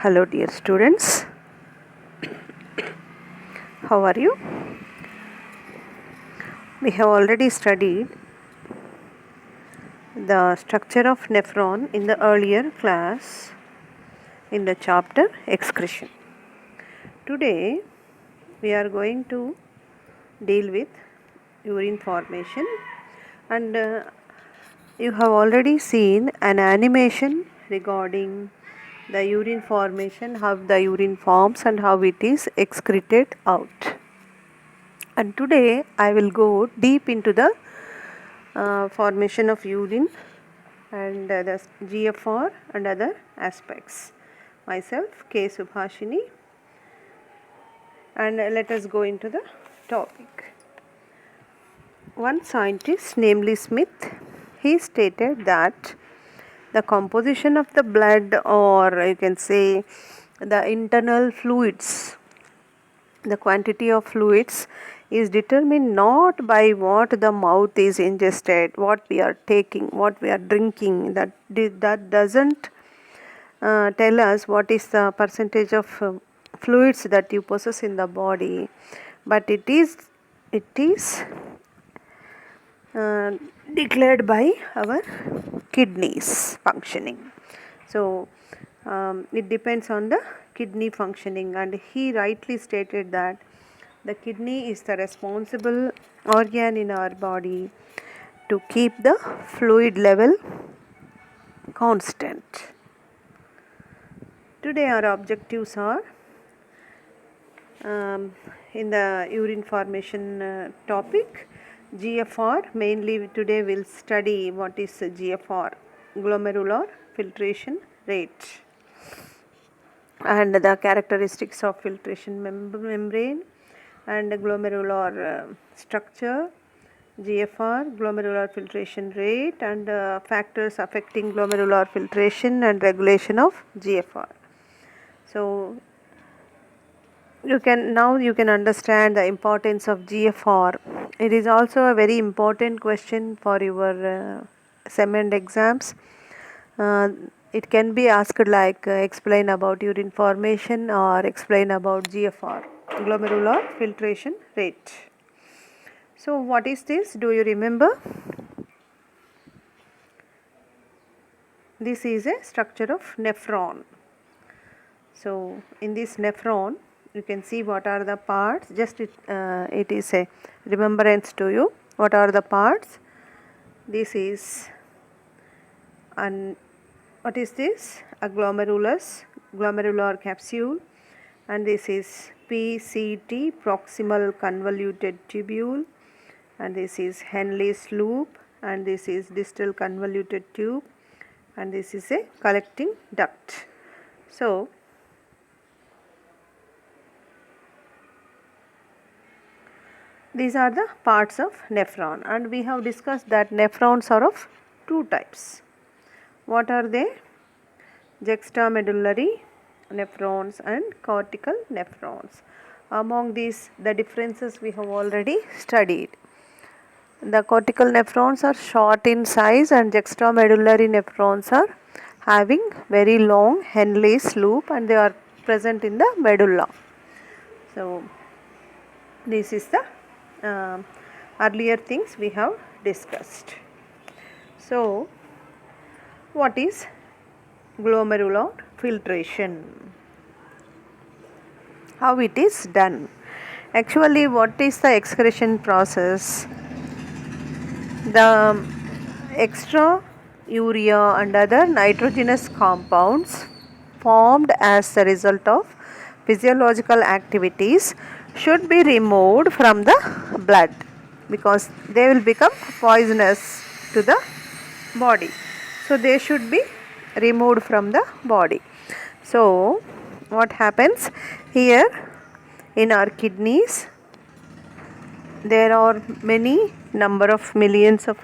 Hello dear students, how are you? We have already studied the structure of nephron in the earlier class in the chapter excretion. Today we are going to deal with urine formation, and you have already seen an animation regarding the urine formation, how the urine forms and how it is excreted out. And today I will go deep into the formation of urine and the GFR and other aspects. Myself, K. Subhashini, and let us go into the topic. One scientist, namely Smith, he stated that the composition of the blood, or you can say the internal fluids, the quantity of fluids is determined not by what the mouth is ingested, what we are taking, what we are drinking. That doesn't tell us what is the percentage of fluids that you possess in the body, but it is declared by our kidneys functioning. So it depends on the kidney functioning, and he rightly stated that the kidney is the responsible organ in our body to keep the fluid level constant. Today our objectives are in the urine formation topic, GFR. Mainly today we'll study what is GFR, glomerular filtration rate, and the characteristics of filtration membrane and glomerular structure, GFR, glomerular filtration rate, and factors affecting glomerular filtration and regulation of GFR. So you can understand the importance of GFR. It is also a very important question for your SEM exams. It can be asked like explain about urine formation or explain about GFR, glomerular filtration rate. So what is this? Do you remember? This is a structure of nephron. So in this nephron you can see what are the parts. Just it is a remembrance to you. What are the parts? This is what is this? A glomerular capsule, and this is PCT, proximal convoluted tubule, and this is Henle's loop, and this is distal convoluted tube, and this is a collecting duct. So these are the parts of nephron, and we have discussed that nephrons are of two types. What are they? Juxtamedullary nephrons and cortical nephrons. Among these, the differences we have already studied. The cortical nephrons are short in size, and juxtamedullary nephrons are having very long Henle's loop, and they are present in the medulla. So this is the earlier things we have discussed. So what is glomerular filtration? How it is done? Actually, what is the excretion process? The extra urea and other nitrogenous compounds formed as the result of physiological activities should be removed from the blood, because they will become poisonous to the body. So they should be removed from the body. So what happens here in our kidneys? There are many number of millions of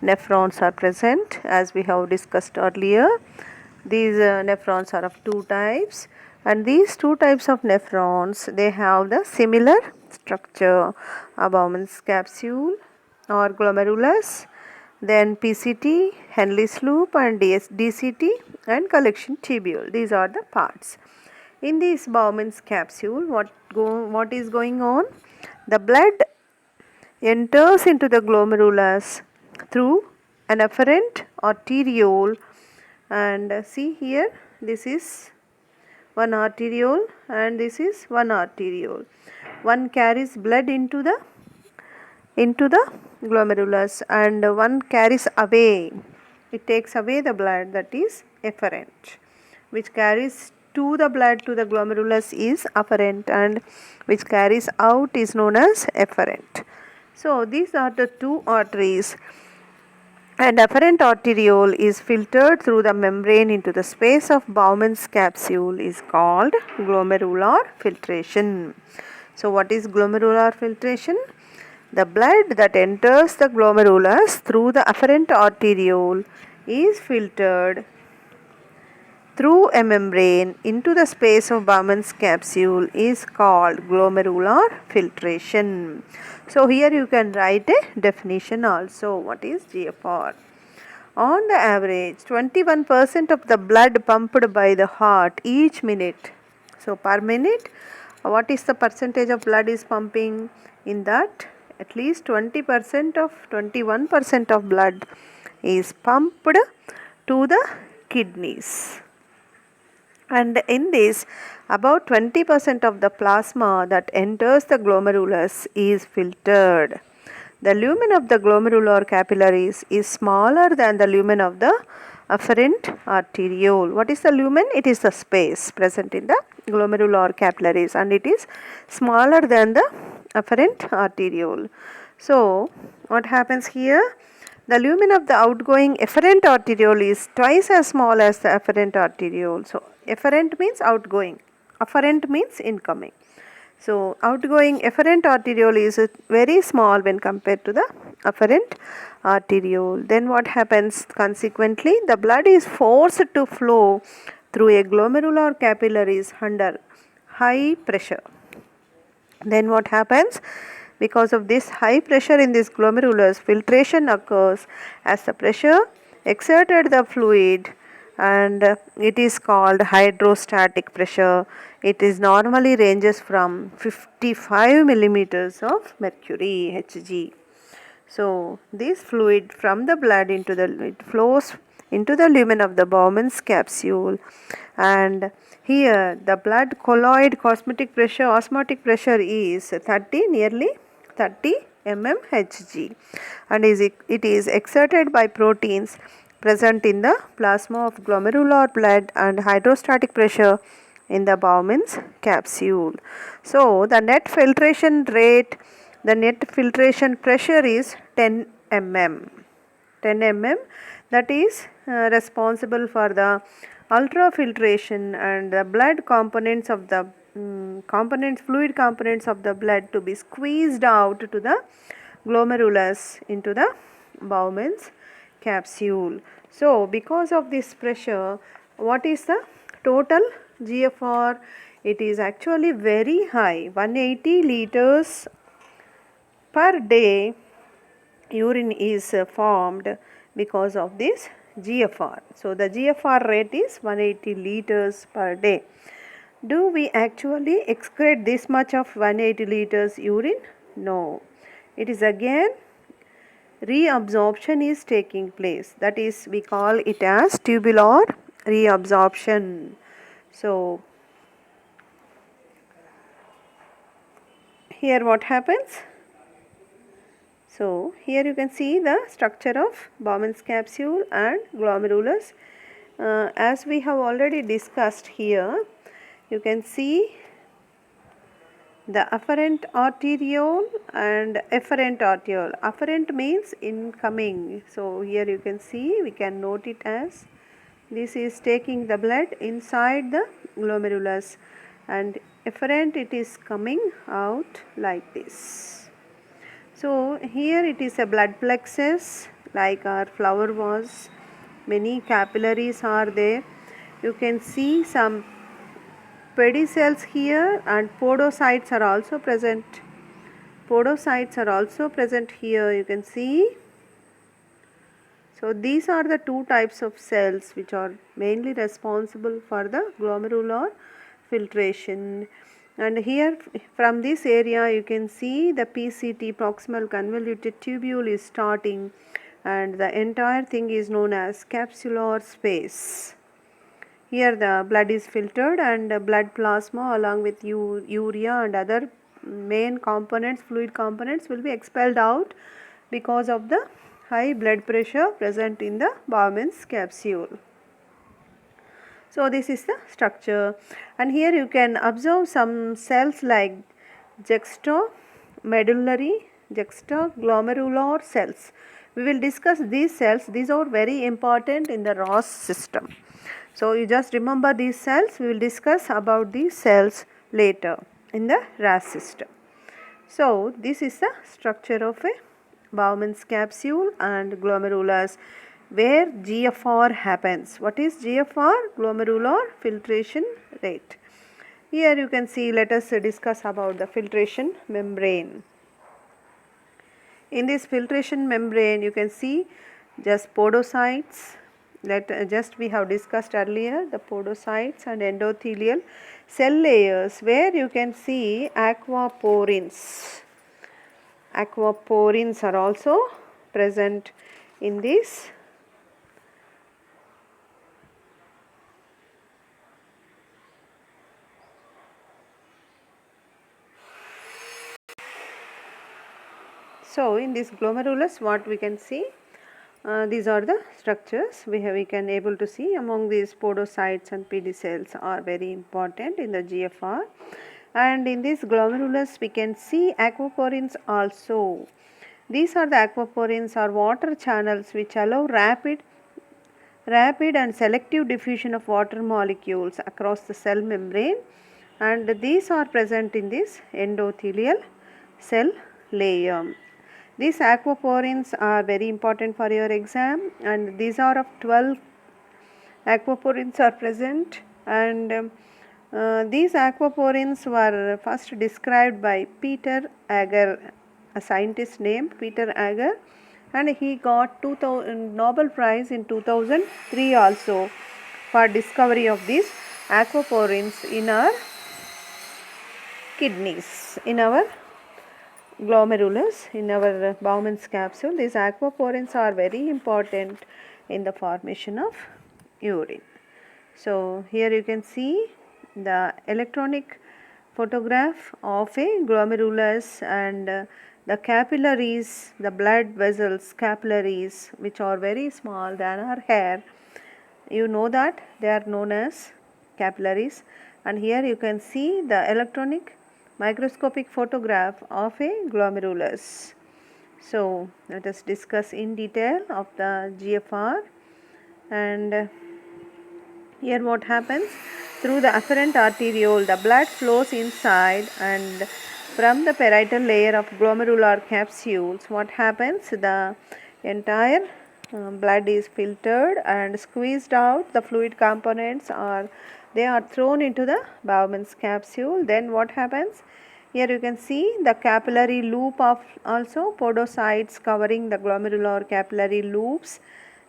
nephrons are present, as we have discussed earlier. These nephrons are of two types, and these two types of nephrons, they have the similar structure, Bowman's capsule or glomerulus, then PCT, Henle's loop, and DCT, and collection tubule. These are the parts. In this Bowman's capsule, what is going on? The blood enters into the glomerulus through an afferent arteriole, and see here, this is one arteriole and this is one arteriole. One carries blood into the glomerulus and one carries away. It takes away the blood, that is efferent. Which carries to the blood to the glomerulus is afferent, and which carries out is known as efferent. So these are the two arteries, and afferent arteriole is filtered through the membrane into the space of Bowman's capsule is called glomerular filtration. So what is glomerular filtration? The blood that enters the glomerulus through the afferent arteriole is filtered through a membrane into the space of Bowman's capsule is called glomerular filtration. So here you can write a definition also. What is GFR? On the average, 21% of the blood pumped by the heart each minute. So per minute, what is the percentage of blood is pumping? In that, at least 21% of blood is pumped to the kidneys. And in this, about 20% of the plasma that enters the glomerulus is filtered. The lumen of the glomerular capillaries is smaller than the lumen of the afferent arteriole. What is the lumen? It is the space present in the glomerular capillaries, and it is smaller than the afferent arteriole. So what happens here? The lumen of the outgoing efferent arteriole is twice as small as the afferent arteriole. So efferent means outgoing, afferent means incoming. So outgoing efferent arteriole is very small when compared to the afferent arteriole. Then what happens? Consequently, the blood is forced to flow through a glomerular capillaries under high pressure. Then what happens? Because of this high pressure in this glomerulus, filtration occurs as the pressure exerted the fluid, and it is called hydrostatic pressure. It is normally ranges from 55 millimeters of mercury Hg. So this fluid from the blood it flows into the lumen of the Bowman's capsule, and here the blood colloid osmotic pressure is nearly 30 mmHg, and it is exerted by proteins present in the plasma of glomerular blood and hydrostatic pressure in the Bowman's capsule. So the net filtration pressure is 10 mm. 10 mm, that is responsible for the ultrafiltration and the blood components of the fluid components of the blood to be squeezed out to the glomerulus into the Bowman's capsule. So because of this pressure, what is the total GFR? It is actually very high, 180 liters per day urine is formed because of this GFR. So the GFR rate is 180 liters per day. Do we actually excrete this much of 180 liters urine? No. It is again reabsorption is taking place. That is, we call it as tubular reabsorption. So here what happens? So here you can see the structure of Bowman's capsule and glomerulus. As we have already discussed here, you can see the afferent arteriole and efferent arteriole. Afferent means incoming. So here you can see, we can note it as this is taking the blood inside the glomerulus, and efferent it is coming out like this. So here it is a blood plexus like our flower vase. Many capillaries are there. You can see some pedicels here, and podocytes are also present. Podocytes are also present here. You can see So these are the two types of cells which are mainly responsible for the glomerular filtration. And here from this area you can see the PCT, proximal convoluted tubule, is starting, and the entire thing is known as capsular space. Here the blood is filtered and blood plasma along with urea and other main components, fluid components, will be expelled out because of the high blood pressure present in the Bowman's capsule. So this is the structure, and here you can observe some cells like juxtamedullary, juxtaglomerular cells. We will discuss these cells. These are very important in the Ross system. So you just remember these cells. We will discuss about these cells later in the RAS system. So this is the structure of a Bowman's capsule and glomerulus, where GFR happens. What is GFR? Glomerular filtration rate. Here you can see, let us discuss about the filtration membrane. In this filtration membrane you can see just podocytes, just we have discussed earlier, the podocytes and endothelial cell layers, where you can see aquaporins. Aquaporins are also present in this. So in this glomerulus, what we can see, these are the structures we can able to see. Among these, podocytes and PD cells are very important in the GFR, and in this glomerulus we can see aquaporins also. These are the aquaporins, are water channels which allow rapid and selective diffusion of water molecules across the cell membrane, and these are present in this endothelial cell layer. These aquaporins are very important for your exam, and these are of 12 aquaporins are present, and these aquaporins were first described by Peter Ager, a scientist named Peter Ager, and he got 2000 Nobel Prize in 2003 also for discovery of these aquaporins in our kidneys, in our glomerulus, in our Bowman's capsule. These aquaporins are very important in the formation of urine. So here you can see the electronic photograph of a glomerulus, and the capillaries, the blood vessels, capillaries, which are very small than our hair. You know that they are known as capillaries, and here you can see the electronic microscopic photograph of a glomerulus. So let us discuss in detail of the GFR. And here what happens, through the afferent arteriole the blood flows inside, and from the parietal layer of glomerular capsules, what happens, the entire blood is filtered and squeezed out. The fluid components are thrown into the Bowman's capsule. Then what happens, here you can see the capillary loop of also podocytes covering the glomerular capillary loops.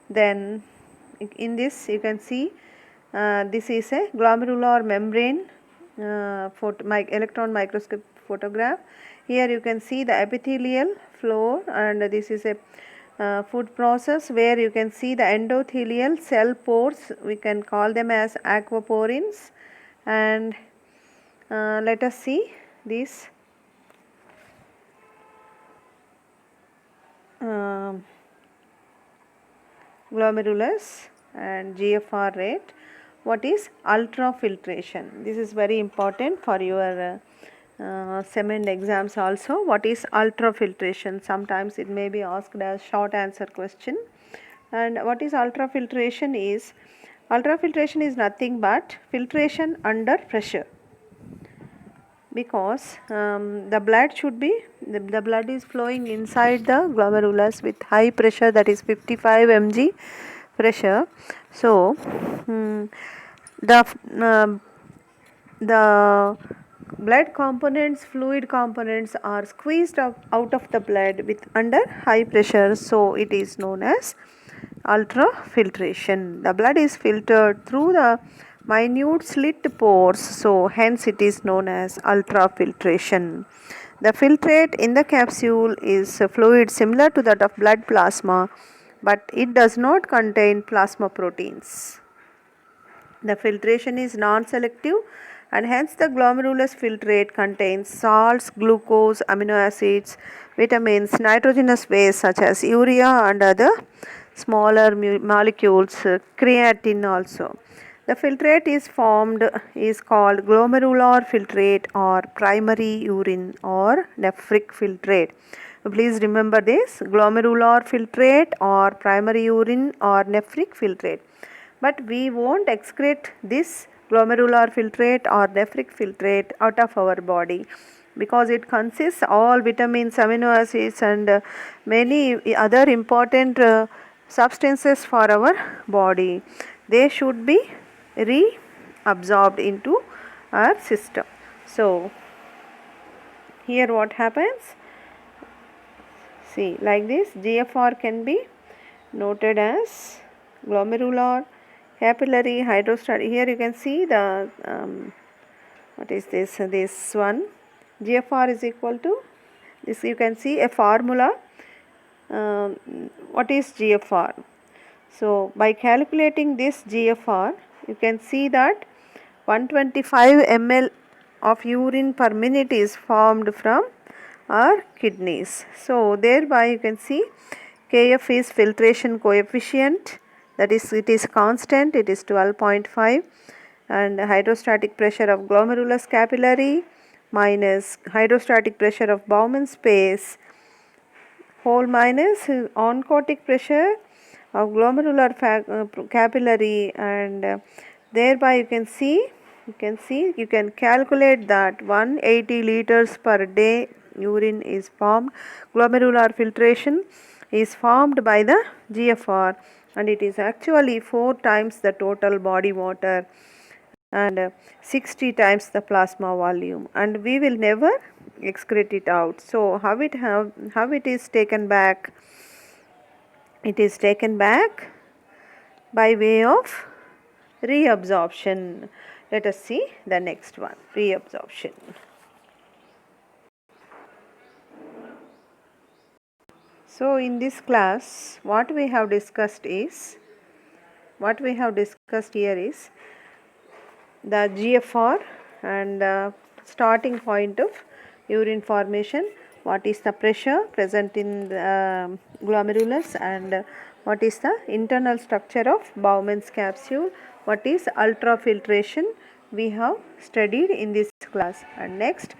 Then in this you can see this is a glomerular membrane electron microscope photograph. Here you can see the epithelial floor, and this is a food process where you can see the endothelial cell pores, we can call them as aquaporins. And let us see these glomerulus and GFR rate. What is ultrafiltration? This is very important for your cement exams also. What is ultrafiltration? Sometimes it may be asked as short answer question. And what is ultrafiltration is, ultrafiltration is nothing but filtration under pressure, because the blood should be, the blood is flowing inside the glomerulus with high pressure, that is 55 mg pressure. So the blood components, fluid components are squeezed out of the blood with under high pressure, so it is known as ultrafiltration. The blood is filtered through the minute slit pores, so hence it is known as ultrafiltration. The filtrate in the capsule is a fluid similar to that of blood plasma, but it does not contain plasma proteins. The filtration is non-selective and hence the glomerulus filtrate contains salts, glucose, amino acids, vitamins, nitrogenous waste such as urea and other smaller molecules, creatine also. The filtrate is called glomerular filtrate or primary urine or nephric filtrate. Please remember this, glomerular filtrate or primary urine or nephric filtrate. But we won't excrete this glomerular filtrate or nephric filtrate out of our body because it consists all vitamins, amino acids and many other important substances for our body. They should be reabsorbed into our system. So here what happens? See, like this, GFR can be noted as glomerular capillary hydrostatic. Here you can see the what is this? This one, GFR is equal to this. You can see a formula. What is GFR? So by calculating this GFR, you can see that 125 ml of urine per minute is formed from our kidneys. So thereby you can see Kf is filtration coefficient, that is it is constant, it is 12.5, and hydrostatic pressure of glomerulus capillary minus hydrostatic pressure of Bowman space whole minus oncotic pressure of glomerular capillary, and thereby you can calculate that 180 liters per day urine is formed. Glomerular filtration is formed by the GFR and it is actually 4 times the total body water and 60 times the plasma volume, and we will never excrete it out. So how it is taken back? It is taken back by way of reabsorption. Let us see the next one, reabsorption. So in this class what we have discussed here is the GFR and starting point of urine formation, what is the pressure present in the glomerulus, and what is the internal structure of Bowman's capsule, what is ultrafiltration we have studied in this class, and next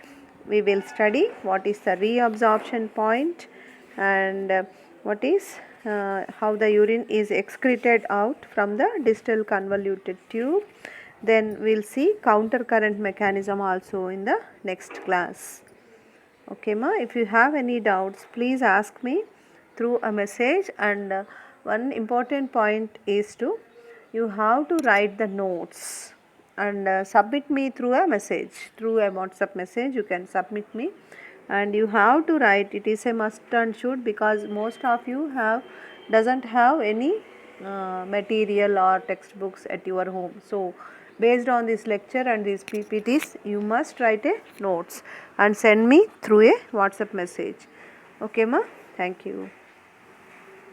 we will study what is the reabsorption point and what is how the urine is excreted out from the distal convoluted tube. Then we will see counter current mechanism also in the next class. Okay ma, if you have any doubts please ask me through a message, and one important point is you have to write the notes and submit me through a message, through a WhatsApp message you can submit me, and you have to write. It is a must and should because most of you doesn't have any material or textbooks at your home. So based on this lecture and these PPTs you must write a notes and send me through a WhatsApp message. Okay ma, thank you.